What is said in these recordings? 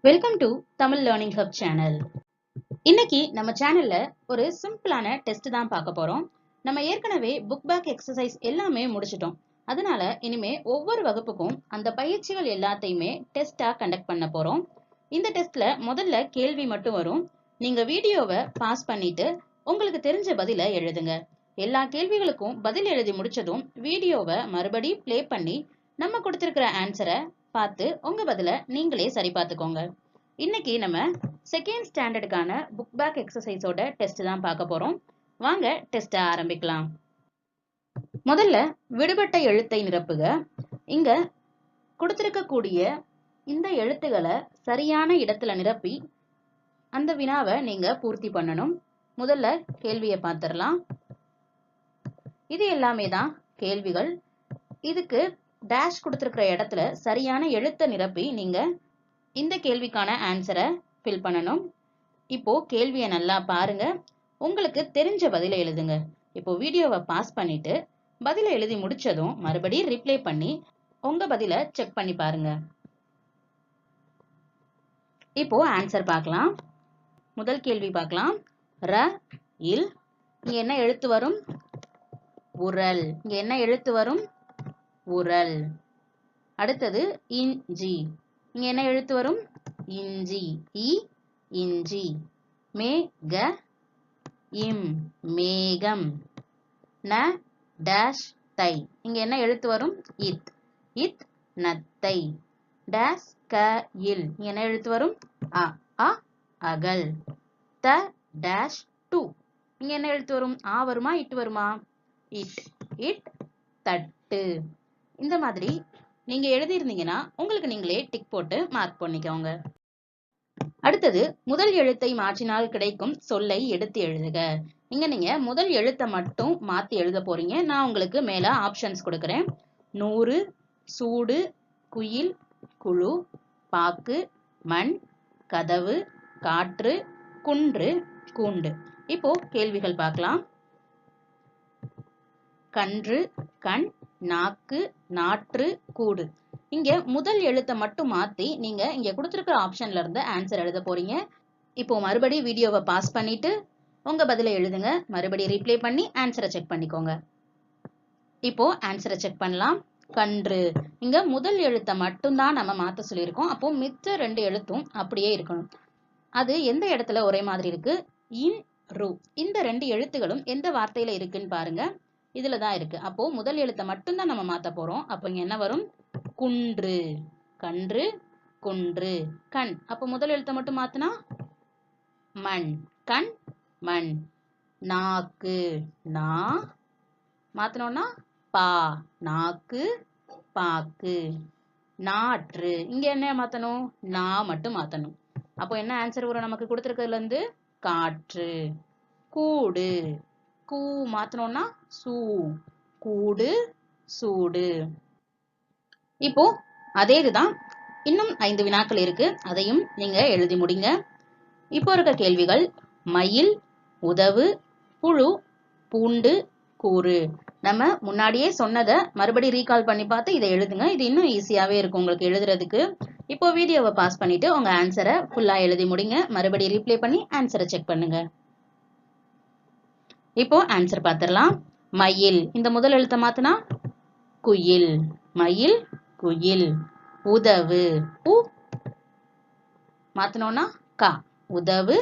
Welcome to Tamil learning hub channel. இன்னைக்கு நம்ம சேனல்ல ஒரு சிம்பிளான டெஸ்ட் தான் பார்க்க போறோம். நம்ம ஏற்கனவே புக் பேக் எக்ஸசைஸ் எல்லாமே முடிச்சிட்டோம். அதனால இனிமே ஒவ்வொரு வகுப்புக்கும் அந்த பயிற்சிகள் எல்லாத்தையுமே டெஸ்டா கண்டக்ட் பண்ண போறோம். இந்த டெஸ்ட்ல முதல்ல கேள்வி மட்டும் வரும். நீங்க வீடியோவை பாஸ் பண்ணிட்டு உங்களுக்கு தெரிஞ்ச பதில எழுதுங்க. எல்லா கேள்விகளுக்கும் பதில் எழுதி முடிச்சதும் வீடியோவை மறுபடி பிளே பண்ணி நம்ம கொடுத்திருக்கிற ஆன்சரை பார்த்து உங்க பதில நீங்களே சரி பார்த்துக்கோங்க. இன்னைக்கு நம்ம செகண்ட் ஸ்டாண்டர்டுக்கான புக் பேக் எக்ஸசைஸோட டெஸ்ட் தான் பார்க்க போறோம். வாங்க டெஸ்ட் ஆரம்பிக்கலாம். முதல்ல விடுபட்ட எழுத்தை நிரப்புக. இங்க கொடுத்திருக்கக்கூடிய இந்த எழுத்துக்களை சரியான இடத்துல நிரப்பி அந்த வினாவை நீங்க பூர்த்தி பண்ணணும். முதல்ல கேள்வியை பார்த்துடலாம். இது எல்லாமே தான் கேள்விகள். இதுக்கு டேஷ் கொடுத்திருக்கிற இடத்துல சரியான எழுத்தை நிரப்பி நீங்க இந்த கேள்விக்கான ஆன்சரை ஃபில் பண்ணணும். இப்போ கேள்வியை நல்லா பாருங்க. உங்களுக்கு தெரிஞ்ச பதிலை எழுதுங்க. இப்போ வீடியோவை பாஸ் பண்ணிட்டு பதிலை எழுதி முடிச்சதும் மறுபடியும் ரிப்ளை பண்ணி உங்க பதிலை செக் பண்ணி பாருங்க. இப்போ ஆன்சர் பார்க்கலாம். முதல் கேள்வி பார்க்கலாம். ர இல் இங்க என்ன எழுத்து வரும்? உரல். இங்க என்ன எழுத்து வரும்? உரல். அடுத்தது இஞ்சி. இங்க என்ன எழுத்து வரும்? இஞ்சி. இ இஞ்சி. மேக இம் மேகம். ந டேஷ் தை. இங்க என்ன எழுத்து வரும்? இத். இத் நத்தை. டேஷ் க இல். இங்க என்ன எழுத்து வரும்? அ அ அகல். The dash to. இங்க என்ன எழுத்து வரும்? ஆ வருமா இட் வருமா? இட். இட் தட்டு. இந்த மாதிரி நீங்க எழுதியிருந்தீங்கன்னா உங்களுக்கு நீங்களே டிக் போட்டு மார்க் பண்ணிக்கோங்க. அடுத்தது முதல் எழுத்தை மாற்றினால் கிடைக்கும் சொல்லை எடுத்து எழுதுக. இங்க நீங்க முதல் எழுத்தை மட்டும் மாத்தி எழுத போறீங்க. நான் உங்களுக்கு மேல ஆப்ஷன்ஸ் கொடுக்கிறேன். 100, சூடு, குயில், குழு, பாக்கு, மண், கதவு, காற்று, குன்று, கூண்டு. இப்போ கேள்விகள் பார்க்கலாம். கன்று, கண், நாக்கு, நாற்று, கூடு. இங்க முதல் எழுத்தை மட்டும் மாத்தி நீங்க இங்க கொடுத்திருக்கிற ஆப்ஷன்ல இருந்து ஆன்சர் எழுத போறீங்க. இப்போ மறுபடியும் வீடியோவை பாஸ் பண்ணிட்டு உங்க பதிலை எழுதுங்க. மறுபடியும் ரீப்ளே பண்ணி ஆன்சரை செக் பண்ணிக்கோங்க. இப்போ ஆன்சரை செக் பண்ணலாம். கன்று. இங்க முதல் எழுத்தை மட்டும் தான் நம்ம மாத்த சொல்லியிருக்கோம். அப்போ மிச்ச 2 எழுத்தும் அப்படியே இருக்கணும். அது எந்த இடத்துல ஒரே மாதிரி இருக்கு? இன் ரு. இந்த 2 எழுத்துகளும் எந்த வார்த்தையில இருக்குன்னு பாருங்க. இதுலதான் இருக்கு. அப்போ முதல் எழுத்தை மட்டும்தான் நம்ம மாத்த போறோம். அப்போ இங்க என்ன வரும்? குன்று. கன்று, குன்று. கண். அப்போ முதல் எழுத்தை மட்டும் மாத்தினா மண். கண், மண். நாக்கு. நா மாத்தணும்னா பா. நாக்கு, பாக்கு. நாற்று. இங்க என்ன மாத்தணும்? நா மட்டும் மாத்தணும். அப்போ என்ன ஆன்சர் வரும் நமக்கு கொடுத்திருக்கிறதுல இருந்து? காற்று. கூடு. கூ மாத்தணும்னா சூ. கூடு, சூடு. இப்போ அதே இதுதான். இன்னும் 5 வினாக்கள் இருக்கு. அதையும் நீங்க எழுதி முடிங்க. இப்போ இருக்க கேள்விகள். மயில், உதவு, புழு, பூண்டு, கூறு. நம்ம முன்னாடியே சொன்னதை மறுபடியும் ரீகால் பண்ணி பார்த்து இதை எழுதுங்க. இது இன்னும் ஈஸியாவே இருக்கும் உங்களுக்கு எழுதுறதுக்கு. இப்போ வீடியோவை பாஸ் பண்ணிட்டு உங்க ஆன்சரை ஃபுல்லா எழுதி முடிங்க. மறுபடியும் ரீப்ளே பண்ணி ஆன்சரை செக் பண்ணுங்க. இப்போ ஆன்சர் பார்த்துடலாம். மயில். இந்த முதல் எழுத்தை மாத்தினா குயில். மயில், குயில். உதவு. உ மாத்தணும்னா கா. உதவு,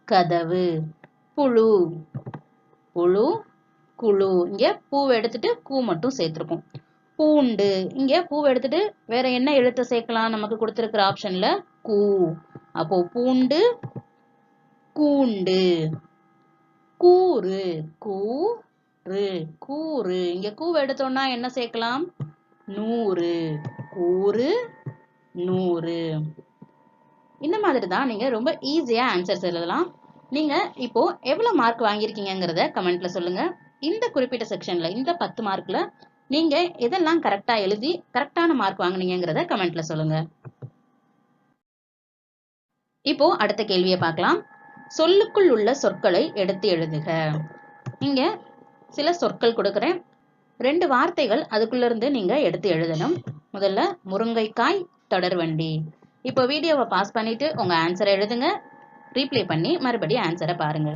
கதவு. புழு. புழு, குழு. இங்க பூவை எடுத்துட்டு கூ மட்டும் சேர்த்திருக்கோம். பூண்டு. இங்க பூவை எடுத்துட்டு வேற என்ன எழுத்தை சேர்க்கலாம்? நமக்கு கொடுத்திருக்கிற ஆப்ஷன்ல கூ. அப்போ பூண்டு, கூண்டு. கூறு. கூறு, கூறு. இங்க கூவை எடுத்தோம்னா என்ன சேர்க்கலாம்? 100. கூறு, 100. இந்த மாதிரி தான் நீங்க ரொம்ப ஈஸியா ஆன்சர்ஸ் எழுதலாம். நீங்க இப்போ எவ்வளவு மார்க் வாங்கியிருக்கீங்கிறத கமெண்ட்ல சொல்லுங்க. இந்த குறிப்பிட்ட செக்ஷன்ல இந்த 10 மார்க்ல நீங்க எதெல்லாம் கரெக்டா எழுதி கரெக்டான மார்க் வாங்குனீங்கிறத கமெண்ட்ல சொல்லுங்க. இப்போ அடுத்த கேள்வியை பார்க்கலாம். சொல்லுக்குள் உள்ள சொற்களை எடுத்து எழுதுக. இங்க சில சொற்கள் கொடுக்கிறேன். 2 வார்த்தைகள் அதுக்குள்ள இருந்து நீங்க எடுத்து எழுதணும். முதல்ல முருங்கைக்காய், தொடர்வண்டி. இப்போ வீடியோவை பாஸ் பண்ணிட்டு உங்க ஆன்சரை எழுதுங்க. ரீப்ளே பண்ணி மறுபடியும் ஆன்சரை பாருங்க.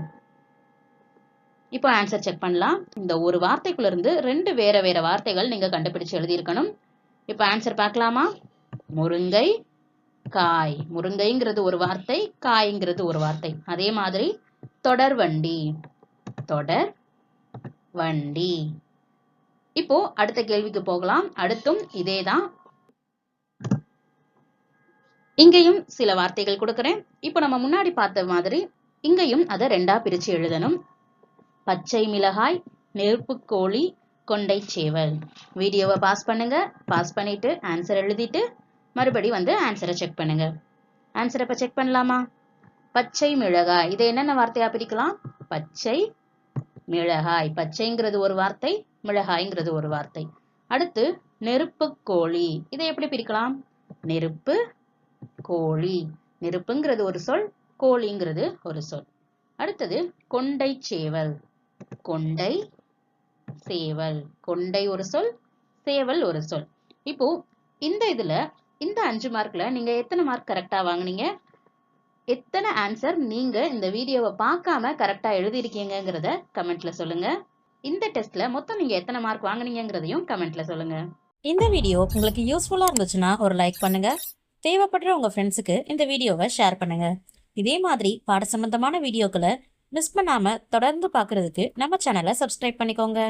இப்போ ஆன்சர் செக் பண்ணலாம். இந்த ஒரு வார்த்தைக்குள்ள இருந்து 2 வேற வேற வார்த்தைகள் நீங்க கண்டுபிடிச்சு எழுதியிருக்கணும். இப்போ ஆன்சர் பார்க்கலாமா? முருங்கை காய். முருங்கைங்கிறது ஒரு வார்த்தை, காய்ங்கிறது ஒரு வார்த்தை. அதே மாதிரி தொடர் வண்டி. தொடர் வண்டி. இப்போ அடுத்த கேள்விக்கு போகலாம். அடுத்தும் இதேதான். இங்கேயும் சில வார்த்தைகள் கொடுக்கிறேன். இப்போ நம்ம முன்னாடி பார்த்த மாதிரி இங்கேயும் அதை 2ஆ பிரிச்சு எழுதணும். பச்சை மிளகாய், நெருப்புக்கோழி, கொண்டை சேவல். வீடியோவை பாஸ் பண்ணுங்க. பாஸ் பண்ணிட்டு ஆன்சர் எழுதிட்டு மறுபடி வந்து ஆன்சரை செக் பண்ணுங்க. ஆன்சரை இப்போ செக் பண்ணலாமா? பச்சை மிளகாய். இதை என்னென்ன வார்த்தையா பிரிக்கலாம்? பச்சை மிளகாய். பச்சைங்கிறது ஒரு வார்த்தை, மிளகாய்ங்கிறது ஒரு வார்த்தை. அடுத்து நெருப்புக்கோழி. இதை எப்படி பிரிக்கலாம்? நெருப்பு கோழி. நெருப்புங்கிறது ஒரு சொல், கோழிங்கிறது ஒரு சொல். அடுத்தது கொண்டை சேவல். கொண்டை சேவல். கொண்டை ஒரு சொல், சேவல் ஒரு சொல். இப்போ இந்த 5 மார்க்ல நீங்க எத்தனை மார்க் கரெக்டா வாங்குனீங்க? எத்தனை ஆன்சர் நீங்க இந்த வீடியோவை பார்க்காம கரெக்டா எழுதிருக்கீங்கிறத கமெண்ட்ல சொல்லுங்க. இந்த டெஸ்ட்ல மொத்தம் நீங்க எத்தனை மார்க் வாங்குனீங்கிறதையும் கமெண்ட்ல சொல்லுங்க. இந்த வீடியோ உங்களுக்கு யூஸ்ஃபுல்லா இருந்துச்சுன்னா ஒரு லைக் பண்ணுங்க. தேவைப்படுற உங்க ஃப்ரெண்ட்ஸுக்கு இந்த வீடியோவை ஷேர் பண்ணுங்க. இதே மாதிரி பாட சம்பந்தமான வீடியோக்களை மிஸ் பண்ணாம தொடர்ந்து பார்க்கிறதுக்கு நம்ம சேனலை சப்ஸ்கிரைப் பண்ணிக்கோங்க.